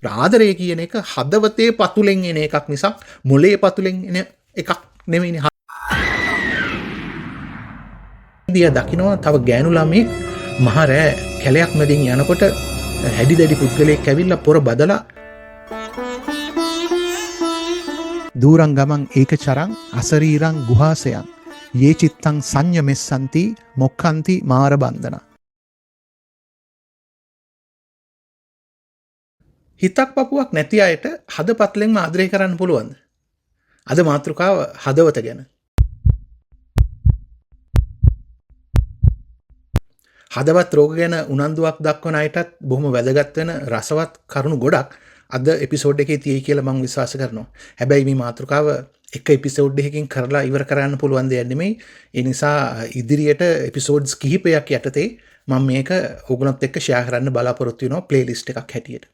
ආදරය කියන එක හදවතේ පතුලෙන් එන එකක් මිසක් මොලේ පතුලෙන් එන එකක් නෙවෙයිනේ. දිය දකින්නවා තව ගෑනු ළමෙක් මහ රෑ කැලයක් මැදින් යනකොට හැඩි දැඩි පුද්ගලයෙක් ඇවිල්ලා පොර බදලා දූරං ගමන් ඒක චරං අසරීරං ගුහාසයන් යේ චිත්තං සංඤ මෙස්සන්ති මොක්ඛන්ති මාර බන්ධන. හිතක් පපුවක් නැති අයට හදපත්ලෙන්ම ආදරය කරන්න පුළුවන්ද? අද මාතෘකාව හදවත ගැන. හදවත් රෝග ගැන උනන්දුවක් දක්වන අයටත් බොහොම වැදගත් වෙන රසවත් කරුණු ගොඩක් අද එපිසෝඩ් එකේ තියෙයි කියලා මම විශ්වාස කරනවා. හැබැයි මේ මාතෘකාව එක එපිසෝඩ් එකකින් කරලා ඉවර කරන්න පුළුවන් දෙයක් නෙමෙයි. ඒ නිසා ඉදිරියට එපිසෝඩ්ස් කිහිපයක් යටතේ මම මේක ඔයගොල්ලොත් එක්ක ෂෙයා කරන්න බලාපොරොත්තු වෙනවා ප්ලේලිස්ට් එකක් හැටියට.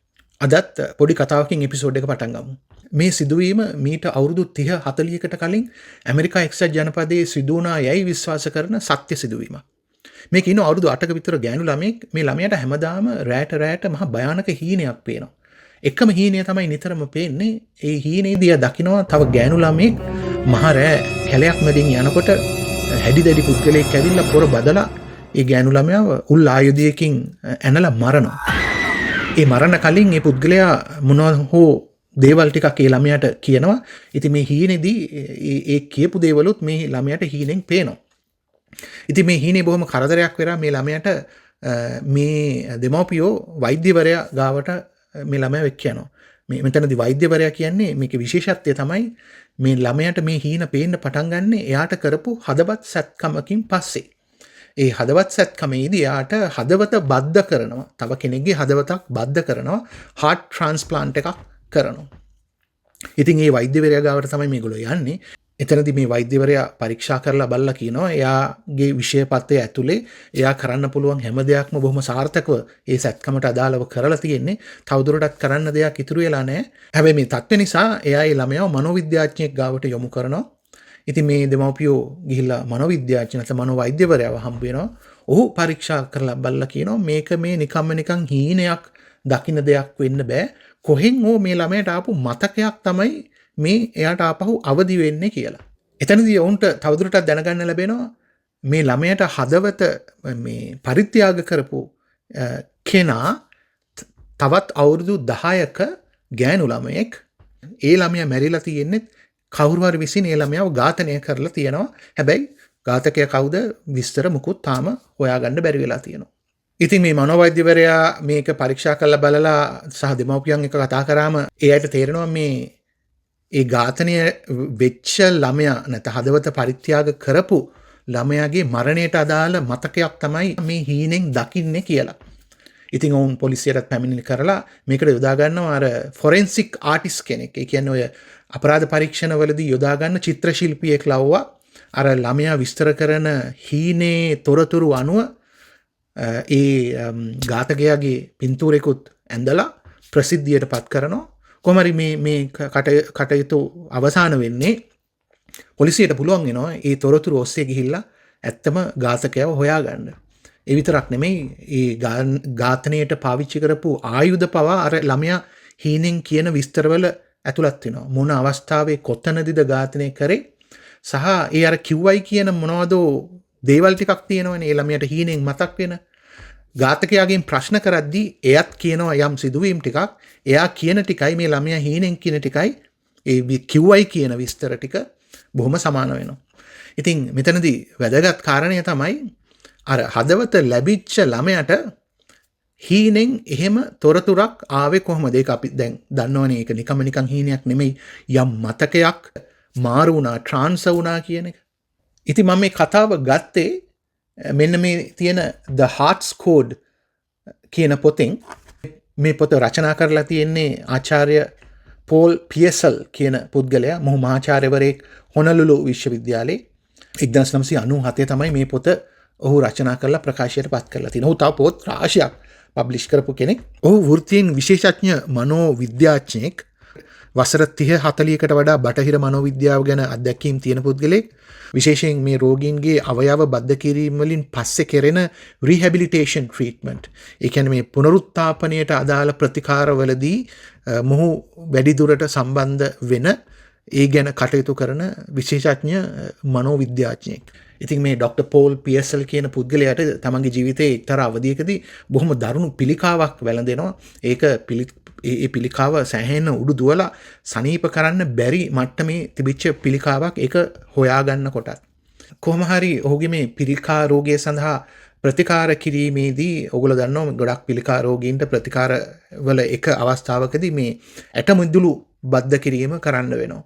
අදත් පොඩි කතාවකින් එපිසෝඩ් එක පටන් ගමු. මේ සිදුවීම මීට අවුරුදු 30-40කට කලින් ඇමරිකා එක්සත් ජනපදයේ සිදු වුණා යයි විශ්වාස කරන සත්‍ය සිදුවීමක්. මේක ඉන්න අවුරුදු 8ක විතර ගෑනු ළමෙක් මේ ළමයාට හැමදාම රැට මහ භයානක හීනයක් පේනවා. එකම හීනය තමයි නිතරම පේන්නේ. ඒ හීනේදී දකින්නවා තව ගෑනු ළමෙක් මහ රෑ කැලයක් මැදින් යනකොට හැඩි දැඩි පුද්ගලයෙක් ඇවිල්ලා පොර බදලා ඒ ගෑනු ළමයාව උල් ආයුධයකින් ඇනලා මරනවා. ඒ මරණ කලින් ඒ පුද්ගලයා මොනවා හෝ දේවල් ටිකක් ඒ ළමයාට කියනවා. ඉතින් මේ හීනේදී ඒ කියපු දේවලුත් මේ ළමයාට හීනෙන් පේනවා. ඉතින් මේ හීනේ බොහොම කරදරයක් වෙලා මේ ළමයාට මේ දෙමව්පියෝ වෛද්‍යවරයා ගාවට මේ ළමයා එක්ක යනවා. මෙතනදී වෛද්‍යවරයා කියන්නේ මේකේ විශේෂත්වය තමයි මේ ළමයාට මේ හීන පේන්න පටන් ගන්න එයාට කරපු හදවත් සැත්කමකින් පස්සේ. ඒ හදවත් සැත්කමේදී එයාට හදවත බද්ධ කරනවා. තව කෙනෙක්ගේ හදවතක් බද්ධ කරනවා. heart transplant එකක් කරනවා. ඉතින් මේ වෛද්‍යවරයා ගාවට තමයි මේගොල්ලෝ යන්නේ. එතනදී මේ වෛද්‍යවරයා පරීක්ෂා කරලා බලලා කියනවා එයාගේ විෂය පත්‍රය ඇතුලේ එයා කරන්න පුළුවන් හැම දෙයක්ම බොහොම සාර්ථකව ඒ සැත්කමට අදාළව කරලා තියෙන්නේ. තවදුරටත් කරන්න දෙයක් ඉතුරු වෙලා නැහැ. හැබැයි මේ තත්ත්ව නිසා එයා ඒ ළමයාව මනෝවිද්‍යාඥයෙක් ගාවට යොමු කරනවා. ඉතින් මේ දෙමව්පියෝ ගිහිල්ලා මනෝවිද්‍යාඥ නැත්නම් මනෝවෛද්‍යවරයාව හම්බ වෙනවා. ඔහු පරීක්ෂා කරලා බලලා කියනවා මේක මේ නිකන් හීනයක් දකින්න දෙයක් වෙන්න බෑ. කොහෙන් හෝ මේ ළමයාට ආපු මතකයක් තමයි මේ එයාට ආපහු අවදි වෙන්නේ කියලා. එතනදී ඔවුන්ට තවදුරටත් දැනගන්න ලැබෙනවා මේ ළමයාට හදවත මේ පරිත්‍යාග කරපු කෙනා තවත් අවුරුදු 10ක ගෑනු ළමයෙක්. ඒ ළමයා මැරිලා තියෙන්නේ කවුරු හරි විසින් ඒ ළමයාව ඝාතනය කරලා තියෙනවා. හැබැයි ඝාතකයා කවුද විස්තර මුකුත් තාම හොයාගන්න බැරි වෙලා තියෙනවා. ඉතින් මේ මනෝවෛද්‍යවරයා මේක පරීක්ෂා කරලා බලලා සහ දෙමව්පියන් එක්ක කතා කරාම ඒ අයට තේරෙනවා මේ ඒ ඝාතනය වෙච්ච ළමයා නැත්නම් හදවත පරිත්‍යාග කරපු ළමයාගේ මරණයට අදාළ මතකයක් තමයි මේ හීනෙන් දකින්නේ කියලා. ඉතින් ඔවුන් පොලිසියට පැමිණිලි කරලා මේකට යොදා ගන්නවා අර ෆොරෙන්සික් ආටිස්ට් කෙනෙක්. ඒ කියන්නේ ඔය අපරාධ පරීක්ෂණවලදී යොදා ගන්න චිත්‍ර ශිල්පියෙක් ලව්වා අර ළමයා විස්තර කරන හීනේ තොරතුරු අනුව ඒ ඝාතකයාගේ පින්තූරෙකුත් ඇඳලා ප්‍රසිද්ධියට පත් කරනවා. කොහොමරි මේ කටයුතු අවසාන වෙන්නේ පොලිසියට පුළුවන් වෙනවා ඒ තොරතුරු ඔස්සේ ගිහිල්ලා ඇත්තම ඝාතකයව හොයාගන්න. ඒ විතරක් නෙමෙයි ඒ ඝාතනයට පාවිච්චි කරපු ආයුධ පවා අර ළමයා හීනෙන් කියන විස්තරවල ඇතුළත් වෙනවා. මොන අවස්ථාවේ කොතනදීද ඝාතනය කරේ සහ ඒ අර කිව්වයි කියන මොනවද දේවල් ටිකක් තියෙනවනේ ඒ ළමයාට හීනෙන් මතක් වෙන. ඝාතකයාගෙන් ප්‍රශ්න කරද්දී එයත් කියනවා යම් සිදුවීම් ටිකක්. එයා කියන ටිකයි මේ ළමයා හීනෙන් කියන ටිකයි ඒ කිව්වයි කියන විස්තර ටික බොහොම සමාන වෙනවා. ඉතින් මෙතනදී වැදගත් කාරණය තමයි අර හදවත ලැබිච්ච ළමයාට හීනෙන් එහෙම තොරතුරක් ආවේ කොහොමද? ඒක අපි දැන් දන්නවනේ ඒක නිකන් හීනයක් නෙමෙයි යම් මතකයක් මාරු වුණා ට්‍රාන්ස්ෆර් වුණා කියන එක. ඉතින් මම මේ කතාව ගත්තේ මෙන්න මේ තියෙන The Heart's Code කියන පොතෙන්. මේ පොත රචනා කරලා තියෙන්නේ ආචාර්ය පෝල් පියසල් කියන පුද්ගලයා. මොහු මහාචාර්යවරයෙක් හොනලුලු විශ්වවිද්‍යාලයේ 1997 තමයි මේ පොත ඔහු රචනා කරලා ප්‍රකාශයට පත් කරලා තියෙනවා. ඔහු තව පොත් රාශියක් පබ්ලිෂ් කරපු කෙනෙක්. ඔහු වෘත්තියෙන් විශේෂඥ මනෝවිද්‍යාඥයෙක්. වසර 30-40කට වඩා බටහිර මනෝවිද්‍යාව ගැන අත්දැකීම් තියෙන පුද්ගලෙක්. විශේෂයෙන් මේ රෝගීන්ගේ අවයව බද්ධ කිරීම වලින් පස්සේ කෙරෙන රිහැබිලිටේෂන් ට්‍රීට්මන්ට්. ඒ කියන්නේ මේ පුනරුත්ථාපනයට අදාළ ප්‍රතිකාරවලදී මොහු වැඩිදුරට සම්බන්ධ වෙන ඒ ගැන කටයුතු කරන විශේෂඥ මනෝවිද්‍යාඥයෙක්. ඉතින් මේ ඩොක්ටර් පෝල් පියර්සල් කියන පුද්ගලයාට තමන්ගේ ජීවිතයේ එක්තරා අවධියකදී බොහොම දරුණු පිළිකාවක් වැළඳෙනවා. ඒක ඒ පිළිකාව සෑහෙන උඩු දුවලා සනීප කරන්න බැරි මට්ටමේ තිබිච්ච පිළිකාවක්. ඒක හොයාගන්න කොටත් කොහොම හරි ඔහුගේ මේ පිළිකා රෝගය සඳහා ප්‍රතිකාර කිරීමේදී ඔයගොල්ලෝ දන්නවා ගොඩක් පිළිකා රෝගීන්ට ප්‍රතිකාර වල එක අවස්ථාවකදී මේ ඇටමිදුළු බද්ධ කිරීම කරන්න වෙනවා.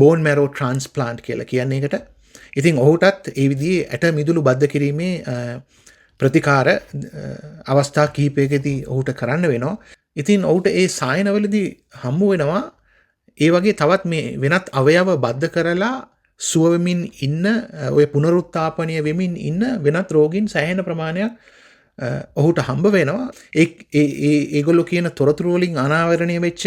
බෝන් මැරෝ ට්‍රාන්ස්ප්ලාන්ට් කියලා කියන්නේ ඒකට. ඉතින් ඔහුටත් ඒ විදිහේ ඇටමිදුළු බද්ධ කිරීමේ ප්‍රතිකාර අවස්ථා කිහිපයකදී ඔහුට කරන්න වෙනවා. ඉතින් ඔහුට ඒ සායනවලදී හම්බ වෙනවා ඒ වගේ තවත් මේ වෙනත් අවයව බද්ධ කරලා සුව වෙමින් ඉන්න ඔය පුනරුත්ථාපනය වෙමින් ඉන්න වෙනත් රෝගීන් සෑහෙන ප්‍රමාණයක් ඔහුට හම්බ වෙනවා. ඒගොල්ලෝ කියන තොරතුරු වලින් අනාවරණය වෙච්ච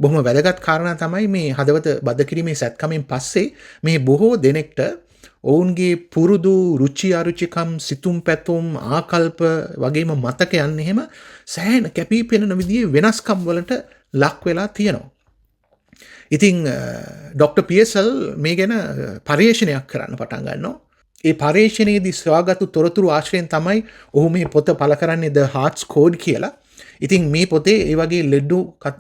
බොහොම වැදගත් කාරණා තමයි මේ හදවත බද්ධ කිරීමේ සැත්කමින් පස්සේ මේ බොහෝ දෙනෙක්ට ඔවුන්ගේ පුරුදු රුචි අරුචිකම් සිතුම් පැතුම් ආකල්ප වගේම මතකයන් එහෙම සෑහෙන කැපී පෙනෙන විදිහේ වෙනස්කම් වලට ලක් වෙලා තියෙනවා. ඉතින් ඩොක්ටර් පියර්සල් මේ ගැන පර්යේෂණයක් කරන්න පටන් ගන්නවා. ඒ පර්යේෂණයේදී සොයාගත්තු තොරතුරු ආශ්‍රයෙන් තමයි ඔහු මේ පොත පළ කරන්නේ The Heart's Code කියලා. ඉතින් මේ පොතේ ඒ වගේ ලෙඩු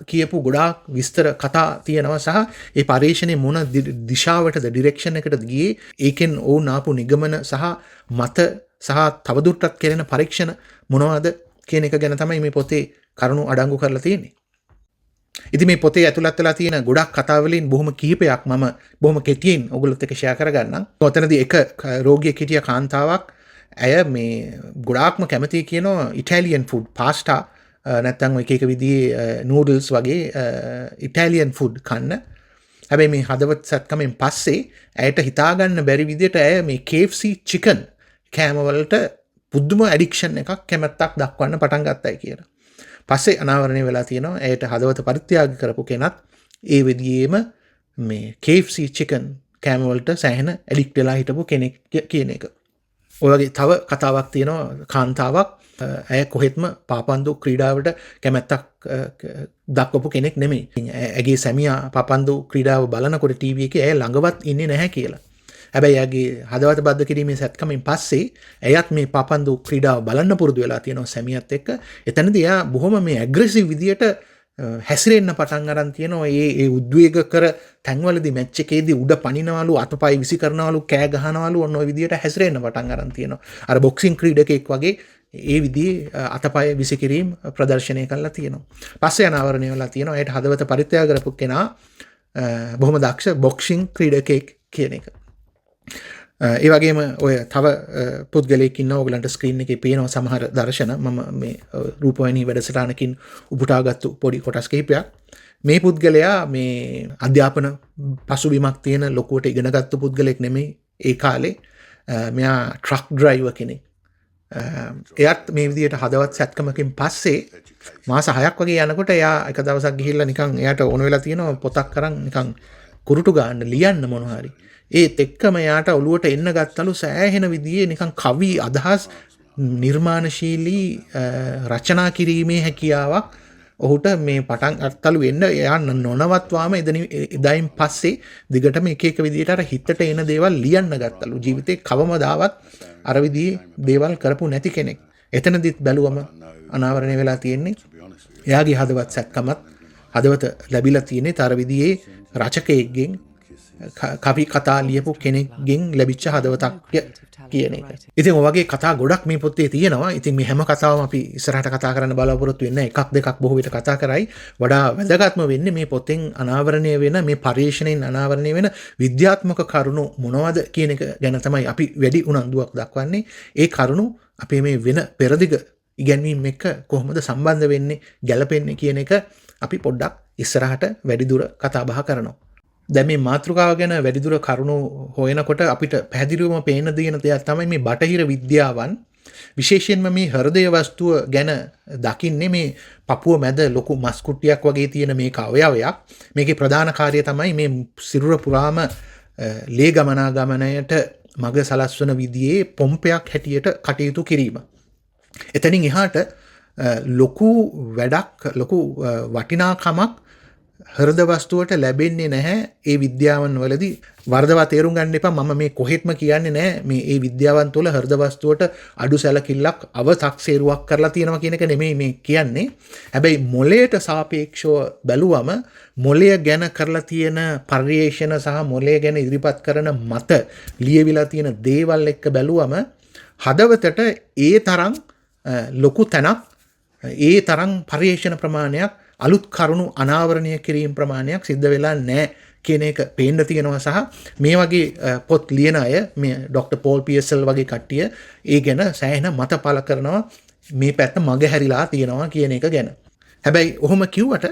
කියපු ගොඩාක් විස්තර කතා තියෙනවා සහ ඒ පර්යේෂණයේ මොන දිශාවටද ඩිරෙක්ෂන් එකටද ගියේ ඒකෙන් ඔවුන් ආපු නිගමන සහ මත සහ තවදුරටත් කෙරෙන පරීක්ෂණ මොනවද කියන එක ගැන තමයි මේ පොතේ කරුණු අඩංගු කරලා තියෙන්නේ. ඉතින් මේ පොතේ ඇතුළත් වෙලා තියෙන ගොඩක් කතා වලින් බොහොම කිහිපයක් මම බොහොම කෙටියෙන් ඔයගොල්ලොත් එක්ක ෂෙයා කරගන්නම්. ඔතනදී එක රෝගියෙක් හිටිය කාන්තාවක් ඇය මේ ගොඩාක්ම කැමති කියනවා ඉටාලියන් ෆුඩ් පාස්ටා නැත්තම් එක එක විදිහේ නූඩල්ස් වගේ ඉටාලියන් ෆුඩ් කන්න. හැබැයි මේ හදවත් සත්කමෙන් පස්සේ ඇයට හිතාගන්න බැරි විදිහට ඇය මේ KFC chicken කෑම වලට පුදුම ඇඩික්ෂන් එකක් කැමැත්තක් දක්වන්න පටන් ගත්තයි කියලා. පස්සේ අනාවරණය වෙලා තියෙනවා ඇයට හදවත පරිත්‍යාග කරපු කෙනත් ඒ විදිහේම මේ KFC chicken කෑම වලට සෑහෙන ඇඩික්ට් වෙලා හිටපු කෙනෙක් කියන එක. ඔය වගේ තව කතාවක් තියෙනවා කාන්තාවක් ඇය කොහෙත්ම පාපන්දු ක්‍රීඩාවට කැමැත්තක් දක්වපු කෙනෙක් නෙමෙයි. ඇගේ සැමියා පාපන්දු ක්‍රීඩාව බලනකොට ටීවී එකේ ඇය ළඟවත් ඉන්නේ නැහැ කියලා. හැබැයි එයාගේ හදවත බද්ධ කිරීමේ සැත්කමින් පස්සේ එයත් මේ පාපන්දු ක්‍රීඩාව බලන්න පුරුදු වෙලා තියෙනවා සැමියාත් එක්ක. එතනදී එයා බොහොම මේ ඇග්‍රෙසිව් විදියට හැසිරෙන්න පටන් අරන් තියෙනවා. ඒ උද්වේග කර තැන්වලදී මැච් එකේදී උඩ පනිනවලු අතපය විසි කරනවලු කෑ ගහනවලු ඔන්න ඔය විදියට හැසිරෙන්න පටන් අරන් තියෙනවා. අර බොක්සිං ක්‍රීඩකෙක් වගේ ඒ විදිහේ අතපය විසි කිරීම ප්‍රදර්ශනය කරලා තියෙනවා. පස්සේ අනාවරණය වෙලා තියෙනවා. ඒට හදවත පරිත්‍යාග කරපු කෙනා බොහොම දක්ෂ බොක්සිං ක්‍රීඩකෙක් කියන එක. ඒ වගේම ඔය තව පුද්ගලයෙක් ඉන්නවා ඔයගලන්ට ස්ක්‍රීන් එකේ පේනවා සමහර දර්ශන මම මේ රූපවාහිනී වැඩසටහනකින් උපුටාගත්තු පොඩි කොටස් කිහිපයක්. මේ පුද්ගලයා මේ අධ්‍යාපන පසුබිමක් තියෙන ලොකුවට ඉගෙනගත්තු පුද්ගලෙක් නෙමෙයි ඒ කාලේ. මෙයා ට්‍රක් ඩ්‍රයිවර් කෙනෙක්. එයත් මේ විදිහට හදවත් සැත්කමකින් පස්සේ මාස 6ක් වගේ යනකොට එයා එක දවසක් ගිහිල්ලා නිකන් එයාට ඕන වෙලා තියෙනවා පොතක් අරන් නිකන් කුරුටු ගන්න ලියන්න මොනවා හරි. ඒත් එක්කම යාට ඔළුවට එන්න ගත්තලු සෑහෙන විදිහේ නිකන් කවි අදහස් නිර්මාණශීලී රචනා කිරීමේ හැකියාවක් ඔහුට මේ පටන් අත්තලු වෙන්න එයා නොනවත්වාම එදායින් පස්සේ දිගටම එක එක විදිහට අර හිතට එන දේවල් ලියන්න ගත්තලු. ජීවිතේ කවමදාවත් අර විදිහේ දේවල් කරපු නැති කෙනෙක්. එතනදිත් බැලුවම අනාවරණය වෙලා තියෙන්නේ එයාගේ හදවත් සැත්කමත් හදවත ලැබිලා තියෙන්නේ තර විදිහේ රචකයෙක්ගෙන් කවි කතා ලියපු කෙනෙක්ගෙන් ලැබිච්ච හදවතක් කියන එක. ඉතින් ඔය වගේ කතා ගොඩක් මේ පොතේ තියෙනවා. ඉතින් මේ හැම කතාවම අපි ඉස්සරහට කතා කරන්න බලාපොරොත්තු වෙන්නේ එකක් දෙකක් බොහෝ විට කතා කරයි. වඩා වැදගත්ම වෙන්නේ මේ පොතෙන් අනාවරණය වෙන මේ පරිශ්‍රණයෙන් අනාවරණය වෙන විද්‍යාත්මක කරුණු මොනවද කියන එක ගැන තමයි අපි වැඩි උනන්දුවක් දක්වන්නේ. ඒ කරුණු අපේ මේ වෙන පෙරදිග ඉගැන්වීම් එක්ක කොහොමද සම්බන්ධ වෙන්නේ ගැලපෙන්නේ කියන එක අපි පොඩ්ඩක් ඉස්සරහට වැඩිදුර කතා බහ කරනවා. දැන් මේ මාතෘකාව ගැන වැඩිදුර කරුණු හොයනකොට අපිට පැහැදිලිවම පේන දෙන දෙයක් තමයි මේ බටහිර විද්‍යාවන් විශේෂයෙන්ම මේ හෘදය වස්තුව ගැන දකින්නේ මේ පපුව මැද ලොකු මස් කුට්ටියක් වගේ තියෙන මේක අවයවයක්. මේකේ ප්‍රධාන කාර්යය තමයි මේ සිරුර පුරාම ලේ ගමනාගමනයට මඟ සලස්වන විදිහේ පොම්පයක් හැටියට කටයුතු කිරීම. එතනින් එහාට ලොකු වැඩක් ලොකු වටිනාකමක් හෘද වස්තුවට ලැබෙන්නේ නැහැ ඒ විද්‍යාවන් වලදී. වර්ධවා තේරුම් ගන්න එපා මම මේ කොහෙත්ම කියන්නේ නැහැ මේ ඒ විද්‍යාවන් තුළ හෘද වස්තුවට අඩු සැලකිල්ලක් අව탁සේරුවක් කරලා තියෙනවා කියන එක නෙමෙයි මේ කියන්නේ. හැබැයි මොළයට සාපේක්ෂව බැලුවම මොළය ගැන කරලා තියෙන පර්යේෂණ සහ මොළය ගැන ඉදිරිපත් කරන මත ලියවිලා තියෙන දේවල් එක්ක බැලුවම හදවතට ඒ තරම් ලොකු තැනක් ඒ තරම් පර්යේෂණ ප්‍රමාණයක් අලුත් කරුණු අනාවරණය කිරීම ප්‍රමාණයක් සිද්ධ වෙලා නැහැ කියන එක පේන්න තියෙනවා. සහ මේ වගේ පොත් ලියන අය මේ ඩොක්ටර් පෝල් පියර්සල් වගේ කට්ටිය ඒ ගැන සෑහෙන මත පළ කරනවා මේ පැත්ත මග හැරිලා තියෙනවා කියන එක ගැන. හැබැයි ඔහොම කිව්වට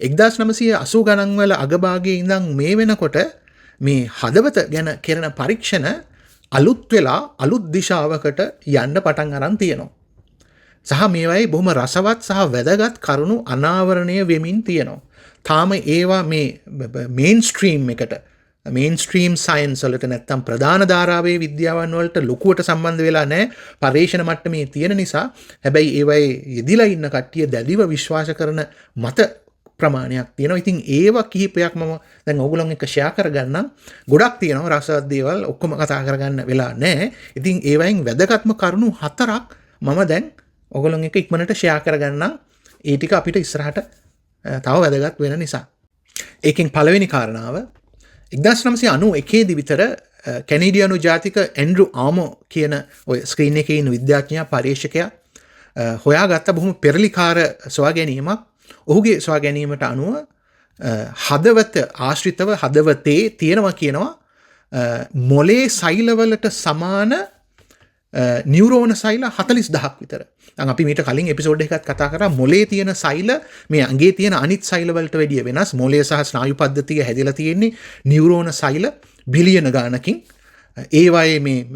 1980 ගණන් වල අගභාගයේ ඉඳන් මේ වෙනකොට මේ හදවත ගැන කරන පරීක්ෂණ අලුත් වෙලා අලුත් දිශාවකට යන්න පටන් අරන් තියෙනවා. සහ මේවයි බොහොම රසවත් සහ වැදගත් කරුණු අනාවරණය වෙමින් තියෙනවා. තාම ඒවා මේ මේන්ස්ට්‍රීම් එකට මේන්ස්ට්‍රීම් සයන්ස් වලට නැත්තම් ප්‍රධාන ධාරාවේ විද්‍යාවන් වලට ලොකුවට සම්බන්ධ වෙලා නැහැ. පර්යේෂණ මට්ටමේ තියෙන නිසා. හැබැයි ඒවයි යෙදිලා ඉන්න කට්ටිය දැඩිව විශ්වාස කරන මත ප්‍රමාණයක් තියෙනවා. ඉතින් ඒවා කිහිපයක් මම දැන් ඕගොල්ලන් එක්ක ෂෙයා කරගන්නම්. ගොඩක් තියෙනවා රසවත් දේවල් ඔක්කොම කතා කරගන්න වෙලා නැහැ. ඉතින් ඒවයින් වැදගත්ම කරුණු 4ක් මම දැන් ඔගොල්ලන් එක ඉක්මනට ෂෙයා කරගන්නම්. ඒ ටික අපිට ඉස්සරහට තව වැදගත් වෙන නිසා. ඒකෙන් පළවෙනි කාරණාව 1991 දී විතර කැනේඩියානු ජාතික ඇන්ඩ්‍රු ආමෝ කියන ඔය ස්ක්‍රීන් එකේ ඉන්න විද්‍යාඥයා පරීක්ෂකයා හොයාගත්ත බොහොම පෙරලිකාර සොයා ගැනීමක්. ඔහුගේ සොයා ගැනීමට අනුව හදවත ආශ්‍රිතව හදවතේ තියෙනවා කියනවා මොලේ සෛලවලට සමාන නියුරෝන සෛල 40000ක් විතර. දැන් අපි මීට කලින් එපිසෝඩ් එකකත් කතා කරා මොලේ තියෙන සෛල මේ අඟේ තියෙන අනිත් සෛල වලට වැඩිය වෙනස්. මොලේ සහ ස්නායු පද්ධතිය හැදිලා තියෙන්නේ නියුරෝන සෛල බිලියන ගානකින්. ඒ වගේ මේ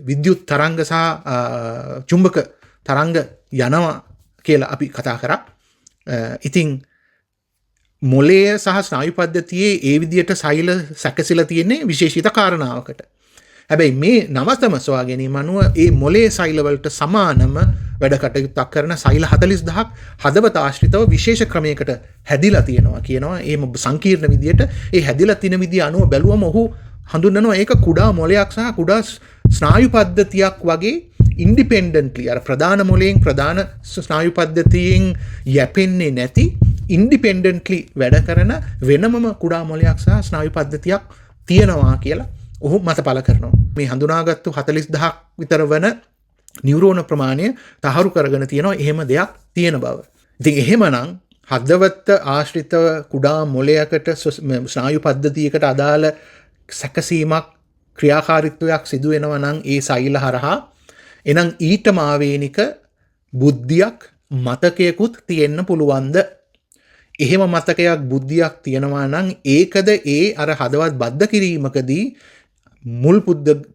විද්‍යුත් තරංග සහ චුම්බක තරංග යනවා කියලා අපි කතා කරා. ඉතින් මොලය සහ ස්නායු පද්ධතියේ ඒ විදිහට සෛල සැකසීලා තියෙන්නේ විශේෂිත කාරණාවකට. හැබැයි මේ නවතම සොයා ගැනීම අනුව ඒ මොලේ සෛල වලට සමානම වැඩ කටයුත්තක් කරන සෛල 40000ක් හදවත ආශ්‍රිතව විශේෂ ක්‍රමයකට හැදිලා තියෙනවා කියනවා. ඒ සංකීර්ණ විදියට ඒ හැදිලා තියෙන විදිය අනුව බැලුවම ඔහු හඳුන්වනවා ඒක කුඩා මොලයක් සහ කුඩා ස්නායු පද්ධතියක් වගේ ඉන්ඩිපෙන්ඩන්ට්ලි අර ප්‍රධාන මොලයෙන් ප්‍රධාන ස්නායු පද්ධතියෙන් යැපෙන්නේ නැති ඉන්ඩිපෙන්ඩන්ට්ලි වැඩ කරන වෙනමම කුඩා මොලයක් සහ ස්නායු පද්ධතියක් තියෙනවා කියලා ඔහු මත පළ කරනවා. මේ හඳුනාගත්තු 40000ක් විතර වන නියුරෝන ප්‍රමාණය තහවුරු කරගෙන තියෙනවා එහෙම දෙයක් තියෙන බව. ඉතින් එහෙමනම් හදවත ආශ්‍රිතව කුඩා මොලයකට ස්නායු පද්ධතියකට අදාළ සැකසීමක් ක්‍රියාකාරීත්වයක් සිදු වෙනවා නම් ඒ සෛල හරහා එනම් ඊට මාවේනික බුද්ධියක් මතකයකුත් තියෙන්න පුළුවන්ද? එහෙම මතකයක් බුද්ධියක් තියෙනවා නම් ඒකද ඒ අර හදවත් බද්ධ කිරීමකදී මුල්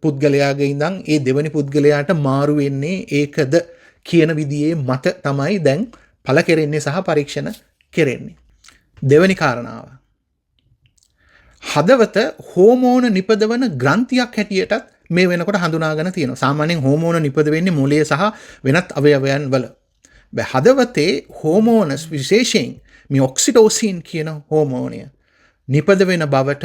පුද්ගලයාගේ ඉඳන් ඒ දෙවනි පුද්ගලයාට මාරු වෙන්නේ ඒකද කියන විදිහේ මත තමයි දැන් පළ කෙරෙන්නේ සහ පරීක්ෂණ කෙරෙන්නේ. දෙවනි කාරණාව හදවත හෝමෝන නිපදවන ග්‍රන්ථියක් හැටියටත් මේ වෙනකොට හඳුනාගෙන තියෙනවා. සාමාන්‍යයෙන් හෝමෝන නිපද වෙන්නේ මොළයේ සහ වෙනත් අවයවයන් වල. හදවතේ හෝමෝනස් විශේෂයෙන් මේ ඔක්සිටෝසින් කියන හෝමෝනය නිපද වෙන බවට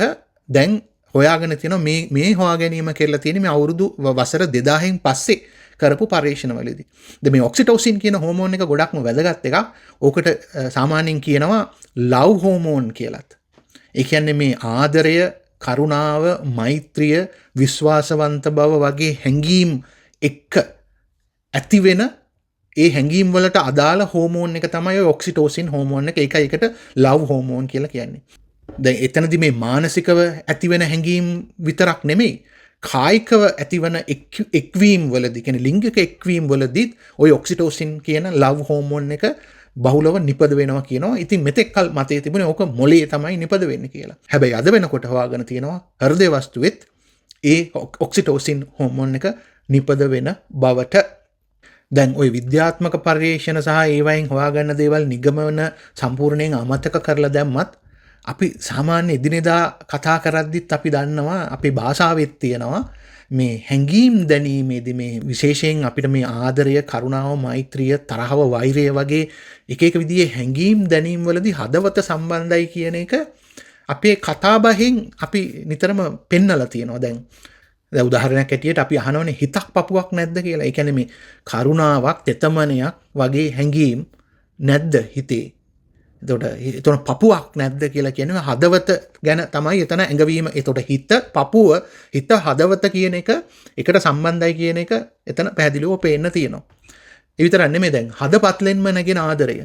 දැන් හොයාගෙන තියෙනවා. මේ හොයා ගැනීම කරලා තියෙන්නේ මේ අවුරුදු වසර 2000න් පස්සේ කරපු පරීක්ෂණවලදී. දැන් මේ ඔක්සිටෝසින් කියන හෝමෝන් එක ගොඩක්ම වැදගත් එකක්. ඕකට සාමාන්‍යයෙන් කියනවා ලව් හෝමෝන් කියලාත්. ඒ කියන්නේ මේ ආදරය, කරුණාව, මෛත්‍රිය, විශ්වාසවන්ත බව වගේ හැඟීම් එක්ක ඇති වෙන ඒ හැඟීම් වලට අදාළ හෝමෝන් එක තමයි ඔක්සිටෝසින් හෝමෝන් එක. ඒකට ලව් හෝමෝන් කියලා කියන්නේ. දැන් එතනදී මේ මානසිකව ඇතිවෙන හැඟීම් විතරක් නෙමෙයි කායිකව ඇතිවන එක්වීම් වලදී කියන්නේ ලිංගික එක්වීම් වලදීත් ওই ඔක්සිටෝසින් කියන ලව් හෝමෝන් එක බහුලව නිපද වෙනවා කියනවා. ඉතින් මෙතෙක් කල මතයේ තිබුණේ ඕක මොලේ තමයි නිපද වෙන්නේ කියලා. හැබැයි අද වෙනකොට හොයාගෙන තියෙනවා හෘදය වස්තුවෙත් ඒ ඔක්සිටෝසින් හෝමෝන් එක නිපද වෙන බවට. දැන් ওই විද්‍යාත්මක පර්යේෂණ සහ ඒවයින් හොයාගන්න දේවල් නිගමන සම්පූර්ණයෙන් අමතක කරලා දැම්මත් අපි සාමාන්‍ය එදිනෙදා කතා කරද්දිත් අපි දන්නවා අපේ භාෂාවෙත් තියෙනවා මේ හැඟීම් දැනීමේදී මේ විශේෂයෙන් අපිට මේ ආදරය, කරුණාව, මෛත්‍රිය, තරහව, වෛරය වගේ එක එක විදිහේ හැඟීම් දැනීම් වලදී හදවත සම්බන්ධයි කියන එක අපේ කතාබහෙන් අපි නිතරම පෙන්නලා තියෙනවා. දැන් උදාහරණයක් ඇටියට අපි අහනවනේ හිතක් පපුවක් නැද්ද කියලා. ඒ කියන්නේ මේ කරුණාවක්, තෙතමනයක් වගේ හැඟීම් නැද්ද හිතේ? එතකොට පපුවක් නැද්ද කියලා කියන්නේ හදවත ගැන තමයි එතන ඇඟවීම. එතකොට හිත, පපුව, හිත, හදවත කියන එක එකට සම්බන්ධයි කියන එක එතන පැහැදිලිව පේන්න තියෙනවා. ඒ විතරක් නෙමෙයි දැන් හදපත්ලෙන්ම නැගෙන ආදරය.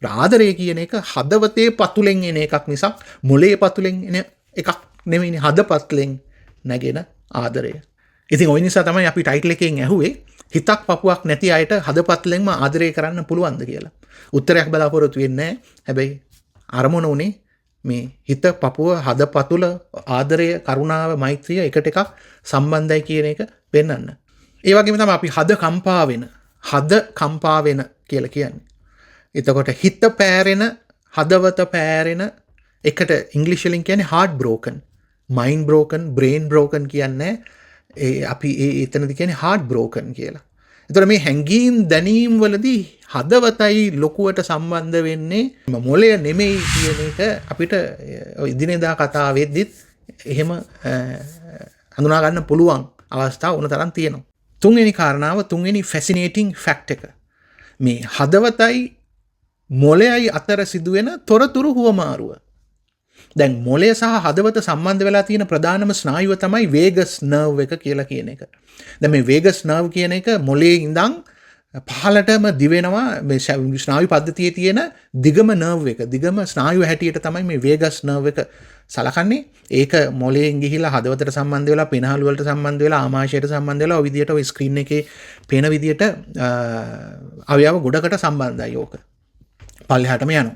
ආදරය කියන එක හදවතේ පතුලෙන් එන එකක් මිසක් මොලේ පතුලෙන් එන එකක් නෙමෙයිනේ. හදපත්ලෙන් නැගෙන ආදරය. ඉතින් ওই නිසා තමයි අපි ටයිටල් එකෙන් ඇහුවේ හිතක් පපුවක් නැති අයට හදපත්ලෙන්ම ආදරය කරන්න පුළුවන්ද කියලා. උත්තරයක් බලාපොරොත්තු වෙන්නේ නැහැ. හැබැයි අරමුණ උනේ මේ හිත, පපුව, හදපතුල, ආදරය, කරුණාව, මෛත්‍රිය එකට එකක් සම්බන්ධයි කියන එක පෙන්වන්න. ඒ වගේම තමයි අපි හද කම්පා වෙන කියලා කියන්නේ. එතකොට හිත පෑරෙන, හදවත පෑරෙන එකට ඉංග්‍රීසි වලින් කියන්නේ heart broken, mind broken, brain broken කියන්නේ අපි එතනදි කියන්නේ heart broken කියලා. එතකොට මේ හැඟීම් දැනීම් වලදී හදවතයි ලොකුවට සම්බන්ධ වෙන්නේ මොළය නෙමෙයි කියන එක අපිට ඉදිනදා කතා වෙද්දිත් එහෙම හඳුනා ගන්න පුළුවන් අවස්ථා උන තරම් තියෙනවා. තුන්වෙනි කාරණාව, තුන්වෙනි fascinating fact එක. මේ හදවතයි මොළයයි අතර සිදුවෙන තොරතුරු හුවමාරුව. දැන් මොළය සහ හදවත සම්බන්ධ වෙලා තියෙන ප්‍රධානම ස්නායුව තමයි වේගස් නර්ව් එක කියලා කියන එක. දැන් මේ වේගස් නර්ව් කියන එක මොළයේ ඉඳන් පහළටම දිවෙනවා. මේ ස්නායු පද්ධතියේ තියෙන දිගම නර්ව් එක, දිගම ස්නායුව හැටියට තමයි මේ වේගස් නර්ව් එක සලකන්නේ. ඒක මොළයෙන් ගිහිලා හදවතට සම්බන්ධ වෙලා, පෙනහළු වලට සම්බන්ධ වෙලා, ආමාශයට සම්බන්ධ වෙලා ඔය විදියට ඔය ස්ක්‍රීන් එකේ පේන විදියට අවයව ගොඩකට සම්බන්ධයි ඕක. පල්ලෙහාටම යනවා.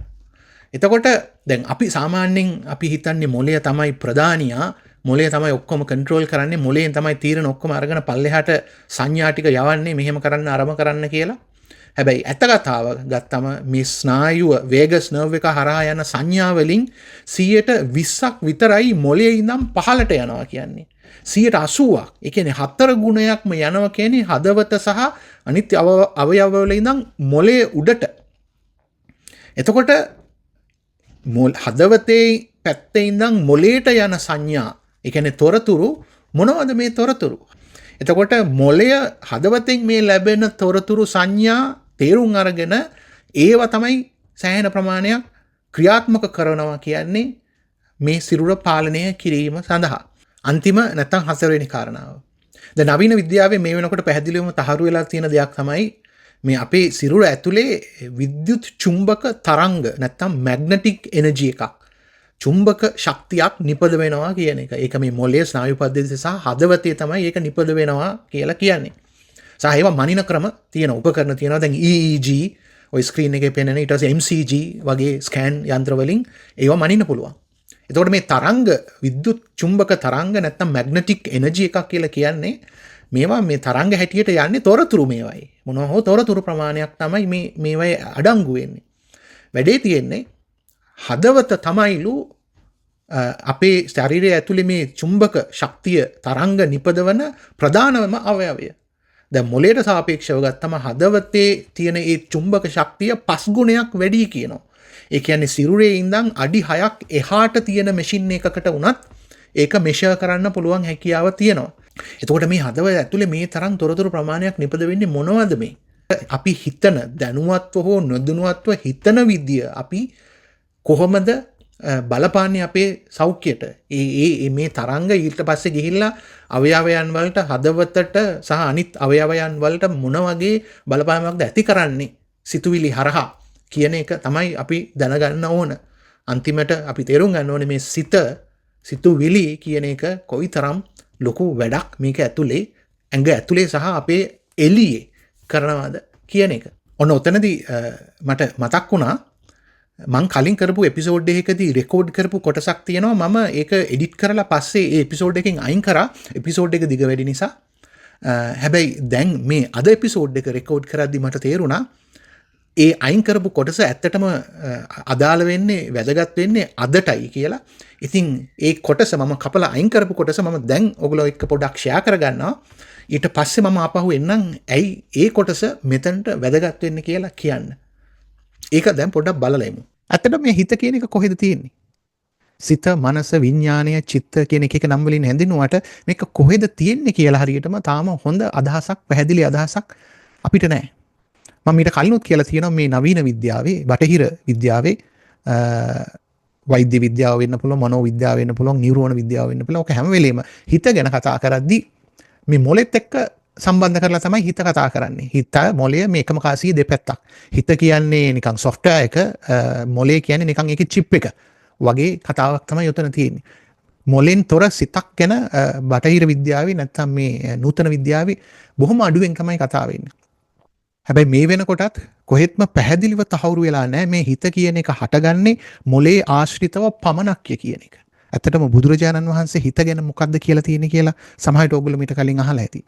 එතකොට දැන් අපි සාමාන්‍යයෙන් අපි හිතන්නේ මොළය තමයි ප්‍රධානියා, මොළය තමයි ඔක්කොම කන්ට්‍රෝල් කරන්නේ, මොළයෙන් තමයි තීරණ ඔක්කොම අරගෙන පල්ලෙහාට සංඥා ටික යවන්නේ, මෙහෙම කරන්න අරම කරන්න කියලා. හැබැයි ඇත්ත කතාව ගත්තම මේ ස්නායුව වේගස් නර්ව් එක හරහා යන සංඥා වලින් 120ක් විතරයි මොළයේ ඉඳන් පහළට යනවා කියන්නේ. 80ක්. ඒ කියන්නේ 4 ගුණයක්ම යනවා කියන්නේ හදවත සහ අනිත් අවයව වල ඉඳන් මොළයේ උඩට. එතකොට හදවතේ පැත්තේ ඉඳන් මොළයට යන සංඥා, ඒ කියන්නේ තොරතුරු මොනවද මේ තොරතුරු? එතකොට මොළය හදවතෙන් මේ ලැබෙන තොරතුරු සංඥා තේරුම් අරගෙන ඒව තමයි සෑහෙන ප්‍රමාණයක් ක්‍රියාත්මක කරනවා කියන්නේ මේ සිරුර පාලනය කිරීම සඳහා. අන්තිම නැත්නම් 4 වෙනි කාරණාව. දැන් නවීන විද්‍යාවේ මේ වෙනකොට පැහැදිලිවම තහවුරු වෙලා තියෙන දෙයක් තමයි මේ අපේ සිරුර ඇතුලේ විද්‍යුත් චුම්බක තරංග නැත්නම් මැග්නටික් එනර්ජි එකක්, චුම්බක ශක්තියක් නිපද වෙනවා කියන එක. ඒක මේ මොළයේ ස්නායු පද්ධතිය සහ හදවතේ තමයි ඒක නිපද වෙනවා කියලා කියන්නේ. සහ ඒවා මනින ක්‍රම තියෙන උපකරණ තියෙනවා. දැන් EEG ඔය ස්ක්‍රීන් එකේ පෙනෙන, ඊට පස්සේ MCG වගේ ස්කෑන් යන්ත්‍ර වලින් ඒවා මනින්න පුළුවන්. එතකොට මේ තරංග, විද්‍යුත් චුම්බක තරංග නැත්නම් මැග්නටික් එනර්ජි එකක් කියලා කියන්නේ මේවා මේ තරංග හැටියට යන්නේ තොරතුරු මේවයි. මොනවා හෝ තොරතුරු ප්‍රමාණයක් තමයි මේවයි අඩංගු වෙන්නේ. වැඩේ තියෙන්නේ හදවත තමයිලු අපේ ශරීරය ඇතුලේ මේ චුම්බක ශක්තිය තරංග නිපදවන ප්‍රධානම අවයවය. දැන් මොළයට සාපේක්ෂව ගත්තම හදවතේ තියෙන ඒ චුම්බක ශක්තිය 5 ගුණයක් වැඩි කියනවා. ඒ කියන්නේ සිරුරේ ඉඳන් අඩි 6ක් එහාට තියෙන මැෂින් එකකට වුණත් ඒක මෙෂර් කරන්න පුළුවන් හැකියාව තියෙනවා. එතකොට මේ හදවත ඇතුලේ මේ තරම් තොරතුරු ප්‍රමාණයක් නිපද වෙන්නේ මොනවද මේ? අපි හිතන, දැනුවත්ව හෝ නොදැනුවත්ව හිතන විදිය අපි කොහොමද බලපාන්නේ අපේ සෞඛ්‍යයට? මේ තරංග ඊට පස්සේ ගිහිල්ලා අවයවයන් වලට, හදවතට සහ අනිත් අවයවයන් වලට මොන වගේ බලපෑමක්ද ඇති කරන්නේ සිතුවිලි හරහා කියන එක තමයි අපි දැනගන්න ඕන. අන්තිමට අපි තේරුම් ගන්න ඕනේ මේ සිතුවිලි කියන එක කොයිතරම් ලොකු වැඩක් මේක ඇතුලේ, ඇඟ ඇතුලේ සහ අපේ එළියේ කරනවාද කියන එක. ඔන්න ඔතනදී මට මතක් වුණා මං කලින් කරපු එපිසෝඩ් එකකදී රෙකෝඩ් කරපු කොටසක් තියෙනවා. මම ඒක එඩිට් කරලා පස්සේ ඒ එපිසෝඩ් එකෙන් අයින් කරා. එපිසෝඩ් එක දිග වැඩි නිසා. හැබැයි දැන් මේ අද එපිසෝඩ් එක රෙකෝඩ් කරද්දි මට තේරුණා ඒ අයින් කරපු කොටස ඇත්තටම අදාළ වෙන්නේ වැදගත් වෙන්නේ අදටයි කියලා. ඉතින් ඒ කොටස මම කපලා අයින් කරපු කොටස මම දැන් ඔයගොල්ලෝ එක්ක පොඩ්ඩක් ෂෙයා කරගන්නවා. ඊට පස්සේ මම ආපහු එන්නම් ඇයි ඒ කොටස මෙතනට වැදගත් වෙන්නේ කියලා කියන්න. ඒක දැන් පොඩ්ඩක් බලලා එමු. ඇත්තටම මේ හිත කියන එක කොහෙද තියෙන්නේ? සිත, මනස, විඥානය, චිත්ත කියන එක නම් වලින් හැඳින්වුවට මේක කොහෙද තියෙන්නේ කියලා හරියටම තාම හොඳ අදහසක්, පැහැදිලි අදහසක් අපිට නැහැ. මම ඊට කලිනුත් කියලා තියෙනවා මේ නවීන විද්‍යාවේ, බටහිර විද්‍යාවේ වෛද්‍ය විද්‍යාව වෙන්න පුළුවන්, මනෝ විද්‍යාව වෙන්න පුළුවන්, නියුරෝන විද්‍යාව වෙන්න පුළුවන්. ඔක හැම වෙලෙම හිත ගැන කතා කරද්දී මේ මොලෙත් එක්ක සම්බන්ධ කරලා තමයි හිත කතා කරන්නේ. හිත, මොලය මේ එකම කාසියේ දෙපැත්තක්. හිත කියන්නේ නිකන් software එක, මොලේ කියන්නේ නිකන් ඒකේ chip එක වගේ කතාවක් තමයි උතන තියෙන්නේ. මොලෙන් තොර සිතක් ගැන බටහිර විද්‍යාවේ නැත්තම් මේ නූතන විද්‍යාවේ බොහොම අඩුවෙන් තමයි කතා වෙන්නේ. හැබැයි මේ වෙනකොටත් කොහෙත්ම පැහැදිලිව තහවුරු වෙලා නැහැ මේ හිත කියන එක හටගන්නේ මොලේ ආශ්‍රිතව පමණක්ය කියන එක. ඇත්තටම බුදුරජාණන් වහන්සේ හිත ගැන මොකක්ද කියලා තියෙන්නේ කියලා සමහරවිට ඔයගොල්ලෝ මීට කලින් අහලා ඇති.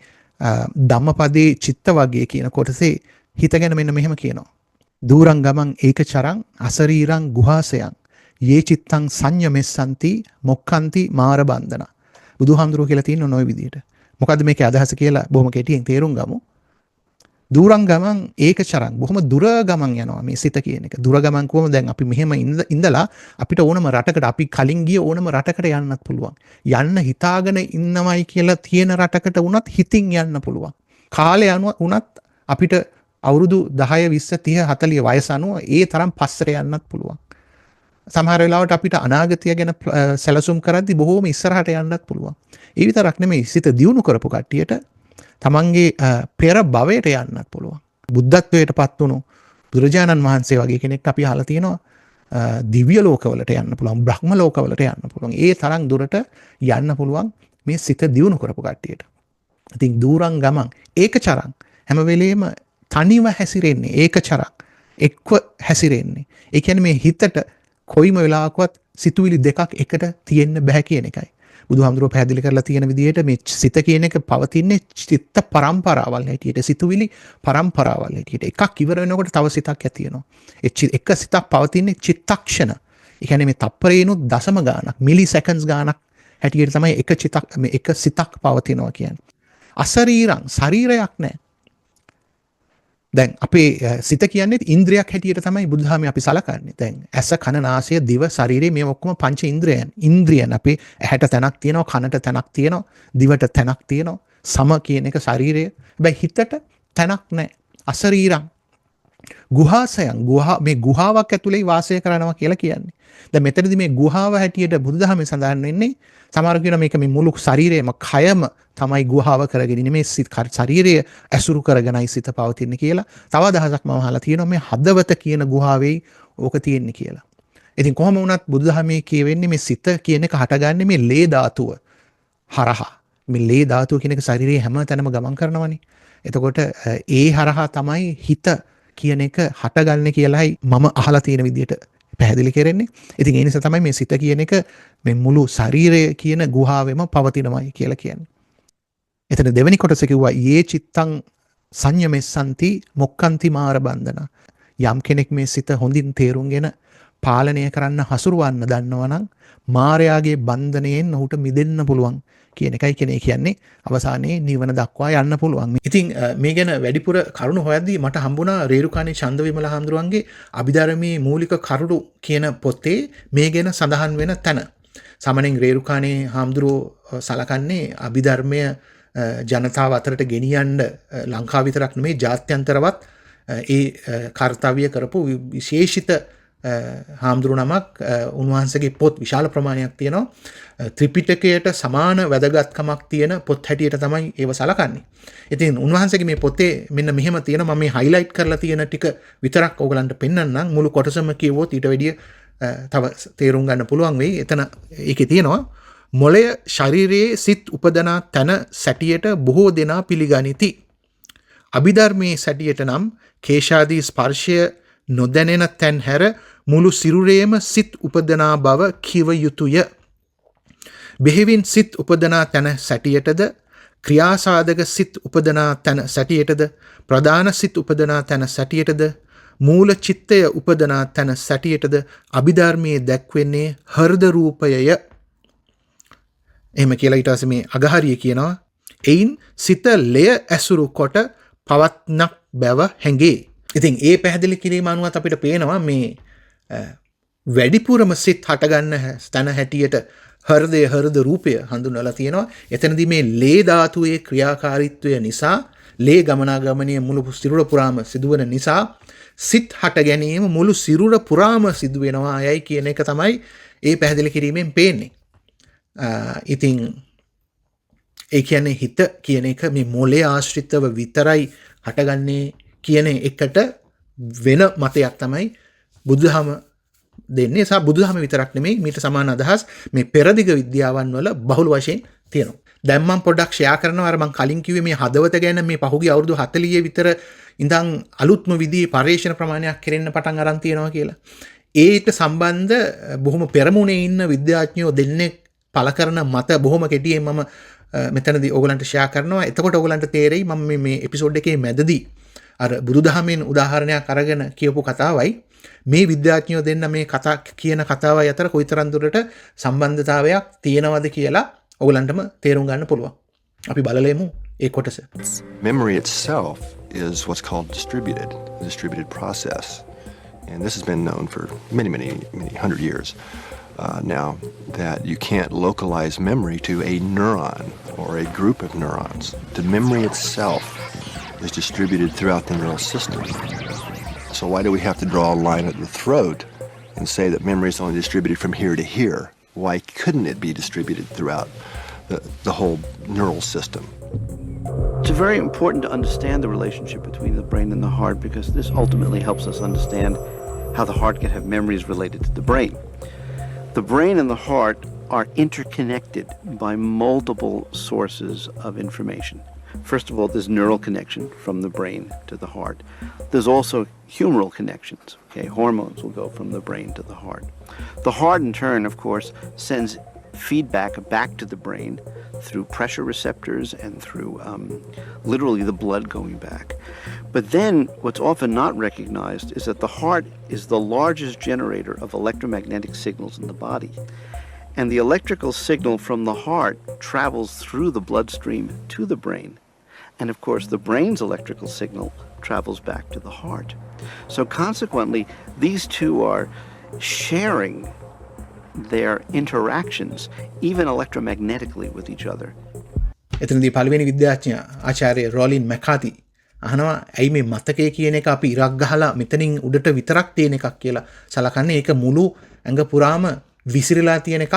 ධම්මපදේ චිත්ත වර්ගයේ කියන කොටසේ හිත ගැන මෙන්න මෙහෙම කියනවා. දූරං ගමං ඒකචරං අසරීරං ගුහාසයං යේ චිත්තං සංයමෙස්සන්ති මොක්ඛන්ති මාර බන්ධන. බුදුහාමුදුරුවෝ කියලා තියෙන ඔය විදිහට. මොකද්ද මේකේ අදහස කියලා බොහොම කෙටියෙන් තේරුම් ගමු. දුරං ගමන් ඒකචරං බොහොම දුර ගමන් යනවා මේ සිත කියන එක. දුර ගමන් කොහොම දැන් අපි මෙහෙම ඉඳලා අපිට ඕනම රටකට අපි කලින් ගිය ඕනම රටකට යන්නත් පුළුවන්. යන්න හිතාගෙන ඉන්නවයි කියලා තියෙන රටකට වුණත් හිතින් යන්න පුළුවන්. කාලය අනුව වුණත් අපිට අවුරුදු 10 20 30 40 වයස අනුව ඒ තරම් පස්සට යන්නත් පුළුවන්. සමහර වෙලාවට අපිට අනාගතය ගැන සැලසුම් කරද්දී බොහෝම ඉස්සරහට යන්නත් පුළුවන්. ඒ විතරක් නෙමෙයි සිත දියුණු කරපු කට්ටියට තමන්ගේ පෙර භවයට යන්නත් පුළුවන්. බුද්ධත්වයට පත් වුණු බුදුරජාණන් වහන්සේ වගේ කෙනෙක් අපි අහලා තියෙනවා දිව්‍ය ලෝකවලට යන්න පුළුවන්, බ්‍රහ්ම ලෝකවලට යන්න පුළුවන්. ඒ තරම් දුරට යන්න පුළුවන් මේ සිත දියුණු කරපු කට්ටියට. ඉතින් දූරං ගමන් ඒකචරං හැම වෙලෙම තනිව හැසිරෙන්නේ, ඒකචරං එක්ව හැසිරෙන්නේ. ඒ කියන්නේ මේ හිතට කොයිම වෙලාවකවත් සිතුවිලි දෙකක් එකට තියෙන්න බෑ කියන එකයි. බුදුහාමුදුරුවෝ පැහැදිලි කරලා තියෙන විදිහට මේ සිත කියන එක පවතින්නේ චිත්ත පරම්පරාවල් හැටියට, සිතුවිලි පරම්පරාවල් හැටියට. එකක් ඉවර වෙනකොට තව සිතක් ඇති වෙනවා. එක සිතක් පවතින්නේ චිත්තක්ෂණ. ඒ කියන්නේ මේ තප්පරේනොත් දශම ගාණක්, මිලි සෙකන්ඩ්ස් ගාණක් හැටියට තමයි එක සිතක් පවතිනවා කියන්නේ. අශරීරං, ශරීරයක් නැහැ. දැන් අපේ සිත කියන්නේ ඉන්ද්‍රියක් හැටියට තමයි බුදුදහමේ අපි සලකන්නේ. දැන් ඇස, කන, නාසය, දිව, ශරීරය මේ ඔක්කොම පංච ඉන්ද්‍රියයන්. ඉන්ද්‍රියන් අපේ ඇහැට තැනක් තියෙනවා, කනට තැනක් තියෙනවා, දිවට තැනක් තියෙනවා. සම කියන එක ශරීරය. හැබැයි හිතට තැනක් නැහැ. අශරීරං. ගුහාසයන්, මේ ගුහාවක් ඇතුලේ වාසය කරනවා කියලා කියන්නේ. දැන් මෙතනදී මේ ගුහාව හැටියට බුදුදහමේ සඳහන් වෙන්නේ සමහර කියනවා මේක මේ මුළු ශරීරයම, කයම තමයි ගුහාව කරගෙන ඉන්නේ. මේ ශරීරය ඇසුරු කරගෙනයි සිත පවතින්නේ කියලා. තව අදහසක් මම අහලා තියෙනවා මේ හදවත කියන ගුහාවේ ඕක තියෙන්නේ කියලා. ඉතින් කොහොම වුණත් බුදුදහමේ කියවෙන්නේ මේ සිත කියන එක හටගන්නේ මේ ලේ ධාතුව හරහා. මේ ලේ ධාතුව කියන එක ශරීරයේ හැම තැනම ගමන් කරනවනේ. එතකොට ඒ හරහා තමයි හිත කියන එක හටගන්නේ කියලායි මම අහලා තියෙන විදිහට පැහැදිලි කරන්නේ. ඉතින් ඒ නිසා තමයි මේ සිත කියන එක මේ මුළු ශරීරය කියන ගුහාවෙම පවතිනමයි කියලා කියන්නේ. එතන දෙවෙනි කොටස කිව්වා යේ චිත්තං සංයමෙස්සන්ති මොක්ඛන්ති මාර බන්ධන. යම් කෙනෙක් මේ සිත හොඳින් තේරුම්ගෙන පාලනය කරන්න හසුරවන්න දන්නවනම් මායාගේ බන්ධනයෙන් ඔහුට මිදෙන්න පුළුවන් කියන එකයි කියන්නේ අවසානයේ නිවන දක්වා යන්න පුළුවන්. ඉතින් මේ ගැන වැඩිපුර කරුණු හොයද්දී මට හම්බුණා රේරුකාණේ චන්දවිමල හාමුදුරුවන්ගේ අභිධර්මයේ මූලික කරුණු කියන පොතේ මේ ගැන සඳහන් වෙන තැන. සාමාන්‍යයෙන් රේරුකාණේ හාමුදුරුවෝ සලකන්නේ අභිධර්මය ජනතාව අතරට ගෙනියන්න ලංකාව විතරක් නෙමෙයි ජාත්‍යන්තරවත් ඒ කාර්යය කරපු විශේෂිත හාමුදුරු නමක්. උන්වහන්සේගේ පොත් විශාල ප්‍රමාණයක් තියෙනවා. ත්‍රිපිටකයට සමාන වැදගත්කමක් තියෙන පොත් හැටියට තමයි ඒව සලකන්නේ. ඉතින් උන්වහන්සේගේ මේ පොතේ මෙන්න මෙහෙම තියෙනවා. මම මේ හයිලයිට් කරලා තියෙන ටික විතරක් ඕගලන්ට පෙන්නන්නම්. මුළු කොටසම කිව්වොත් ඊට වැඩිය තව තේරුම් ගන්න පුළුවන් වෙයි. එතන ඒකේ තියෙනවා මොළය ශරීරයේ සිත් උපදනා තැන සැටියට බොහෝ දෙනා පිළිගනිති. අභිධර්මයේ සැටියට නම් කේශාදී ස්පර්ශය නොදැනෙන තැන් හැර මුළු සිරුරේම සිත් උපදනා බව කිව යුතුය. බෙහෙවින් සිත් උපදනා තැන සැටියටද ක්‍රියාසාධක සිත් උපදනා තැන සැටියටද ප්‍රධාන සිත් උපදනා තැන සැටියටද මූල චිත්තය උපදනා තැන සැටියටද අභිධර්මයේ දැක්වෙන්නේ හෘද රූපයය. එහෙම කියලා ඊට පස්සේ මේ අගහරිය කියනවා එයින් සිත ලය ඇසුරු කොට පවත්නක් බැව හැඟේ. ඉතින් ඒ පැහැදිලි කිරීම අනුවත් අපිට පේනවා මේ වැඩිපුරම සිත් හටගන්න තැන හැටියට හෘද රූපය හඳුන්වලා තියෙනවා. එතනදී මේ ලේ ධාතුවේ ක්‍රියාකාරීත්වය නිසා ලේ ගමනාගමනය මුළු සිරුර පුරාම සිදුවන නිසා සිත් හට ගැනීම මුළු සිරුර පුරාම සිදු වෙනවා යයි කියන එක තමයි ඒ පැහැදිලි කිරීමෙන් පේන්නේ. ඉතින් ඒ කියන්නේ හිත කියන එක මේ මොලේ ආශ්‍රිතව විතරයි හටගන්නේ කියන එකට වෙන මතයක් තමයි බුදුදහම දෙන්නේ. සා බුදුදහම විතරක් නෙමෙයි මීට සමාන අදහස් මේ පෙරදිග විද්‍යාවන් වල බහුල වශයෙන් තියෙනවා. දැන් මම පොඩ්ඩක් ෂෙයා කරනවා අර මම කලින් කිව්වේ මේ හදවත ගැන මේ පහුගිය අවුරුදු 40 විතර ඉඳන් අලුත්ම විදිහේ පරීක්ෂණ ප්‍රමාණයක් කෙරෙන්න පටන් අරන් තියෙනවා කියලා. ඒට සම්බන්ධ බොහොම පෙරමුණේ ඉන්න විද්‍යාඥයෝ දෙන්නේ පළ කරන මත බොහොම කෙටියෙන් මම මෙතනදී ඕගලන්ට ෂෙයා කරනවා. එතකොට ඕගලන්ට තේරෙයි මම මේ එපිසෝඩ් එකේ මැදදී අර බුදුදහමෙන් උදාහරණයක් අරගෙන කියපු කතාවයි මේ විද්‍යාඥයෝ දෙන්න මේ කතා කියන කතාවයි අතර කොයිතරම් දුරට සම්බන්ධතාවයක් තියෙනවද කියලා ඕගලන්ටම තේරුම් ගන්න පුළුවන්. අපි බලලෙමු ඒ කොටස. Memory itself is what's called a distributed process. And this has been known for many hundred years now, that you can't localize memory to a neuron or a group of neurons. The memory itself is distributed throughout the neural system. So why do we have to draw a line at the throat and say that memory is only distributed from here to here? Why couldn't it be distributed throughout the whole neural system? It's very important to understand the relationship between the brain and the heart, because this ultimately helps us understand how the heart can have memories related to the brain. The brain and the heart are interconnected by multiple sources of information. First of all, there's neural connection from the brain to the heart. There's also humoral connections. Okay, hormones will go from the brain to the heart. The heart, in turn, of course, sends feedback back to the brain through pressure receptors and through literally the blood going back. But then what's often not recognized is that the heart is the largest generator of electromagnetic signals in the body. And the electrical signal from the heart travels through the bloodstream to the brain. And of course, the brain's electrical signal travels back to the heart. So consequently, these two are sharing their interactions, even electromagnetically, with each other. එතනදී පළවෙනි විද්‍යාඥයා ආචාර්ය rolling මැකාති අහනවා ඇයි මේ මතකය කියන එක අපි ඉරක් ගහලා මෙතනින් උඩට විතරක් තියෙන එකක් කියලා සලකන්නේ, ඒක මුළු ඇඟ පුරාම විසිරලා තියෙන එකක්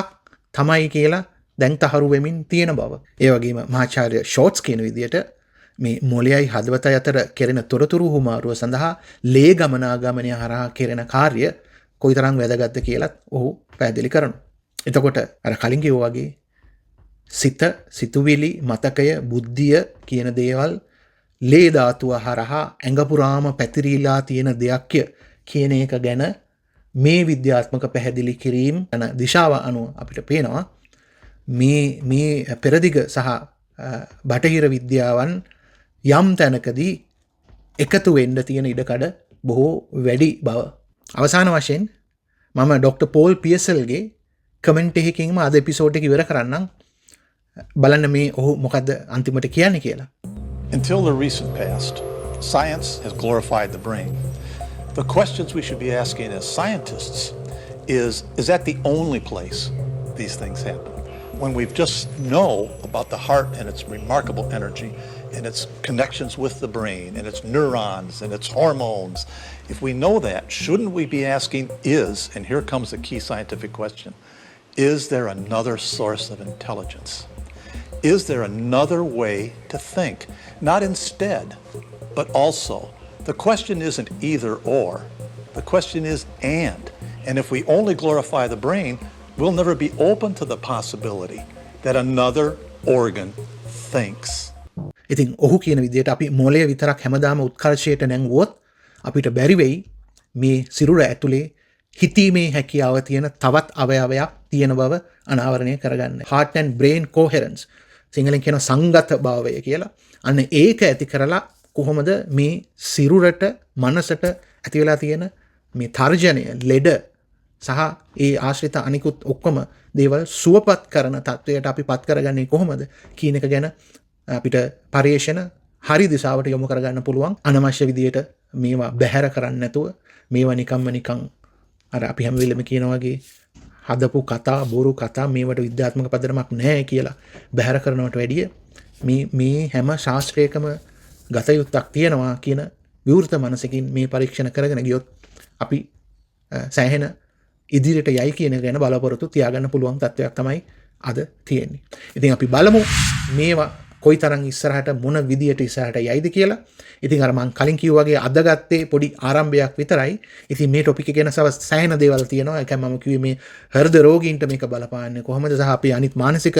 තමයි කියලා දැන් තහවුරු වෙමින් තියෙන බව. ඒ වගේම මහාචාර්ය ෂෝට්ස් කියන විදිහට මේ මොළයයි හදවතයි අතර කෙරෙන තොරතුරු හුමාරුව සඳහා ලේ ගමනාගමනය හරහා කෙරෙන කාර්ය කොයිතරම් වැදගත්ද කියලත් ඔහු පැහැදිලි කරනවා. එතකොට අර කලින් කිව්වා වගේ සිත, සිතුවිලි, මතකය, බුද්ධිය කියන දේවල් ලේ ධාතුව හරහා ඇඟ පුරාම පැතිරීලා තියෙන දෙයක්ය කියන එක ගැන මේ විද්‍යාත්මක පැහැදිලි කිරීම යන දිශාව අනුව අපිට පේනවා මේ පෙරදිග සහ බටහිර විද්‍යාවන් යම් තැනකදී එකතු වෙන්න තියෙන ඉඩකඩ බොහෝ වැඩි බව. අවසාන වශයෙන් මම ඩොක්ටර් පෝල් පියසල්ගේ කමෙන්ට් එකකින්ම අද එපිසෝඩ් එක ඉවර කරන්නම්. බලන්න මේ ඔහු මොකද්ද අන්තිමට කියන්නේ කියලා. Until the recent past, science has glorified the brain. The questions we should be asking as scientists is that the only place these things happen? When we've just know about the heart and its remarkable energy and its connections with the brain and its neurons and its hormones, if we know that, shouldn't we be asking and here comes the key scientific question, is there another source of intelligence? Is there another way to think? Not instead, but also. The question isn't either or. The question is and. And if we only glorify the brain, we'll never be open to the possibility that another organ thinks. ඉතින් ඔහු කියන විදිහට අපි මොළය විතරක් හැමදාම උත්කර්ෂයට නැංගුවොත් අපිට බැරි වෙයි මේ සිරුර ඇතුලේ හිතීමේ හැකියාව තියෙන තවත් අවයවයක් තියෙන බව අනාවරණය කරගන්න. Heart and brain coherence. සිංහලෙන් කියන සංගත භාවය කියලා. අන්න ඒක ඇති කරලා කොහොමද මේ සිරුරට මනසට ඇති වෙලා තියෙන මේ තර්ජනය ලෙඩ සහ ඒ ආශ්‍රිත අනිකුත් ඔක්කොම දේවල් සුවපත් කරන තත්වයට අපි පත් කරගන්නේ කොහොමද කියන එක ගැන අපිට පරිේශන හරි දිශාවට යොමු කරගන්න පුළුවන්. අනවශ්‍ය විදියට මේවා බැහැර කරන්න නැතුව මේවා නිකන් අර අපි හැම වෙලෙම කියන වගේ හදපු කතා බොරු කතා මේවට විද්‍යාත්මක පදනමක් නැහැ කියලා බැහැර කරනවට වැඩිය මේ හැම ශාස්ත්‍රයකම ගත යුත්තක් තියෙනවා කියන විවෘත මනසකින් මේ පරීක්ෂණ කරගෙන ගියොත් අපි සෑහෙන ඉදිරියට යයි කියන ගැන බලාපොරොත්තු තියාගන්න පුළුවන් තත්ත්වයක් තමයි අද තියෙන්නේ. ඉතින් අපි බලමු මේවා කොයි තරම් ඉස්සරහට මොන විදියට ඉස්සරහට යයිද කියලා. ඉතින් අර මං කලින් කිව්වා වගේ අද ගත්තේ පොඩි ආරම්භයක් විතරයි. ඉතින් මේ ටොපික් එක ගැන සෑහෙන දේවල් තියෙනවා. ඒකයි මම කිව්වේ මේ හෘද රෝගීන්ට මේක බලපාන්නේ කොහොමද සහ අපි අනිත් මානසික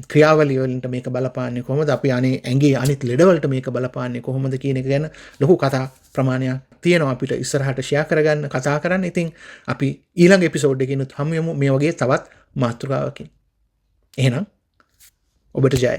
ක්‍රියාවලිය වලට මේක බලපාන්නේ කොහොමද අපි ඇඟේ අනිත් ලෙඩවලට මේක බලපාන්නේ කොහොමද කියන එක ගැන ලොකු කතා ප්‍රමාණයක් තියෙනවා අපිට ඉස්සරහට ෂෙයා කරගන්න කතා කරන්න. ඉතින් අපි ඊළඟ එපිසෝඩ් එකකින් හමු යමු මේ වගේ තවත් මාතෘකාවකින්. එහෙනම් ඔබට ජය.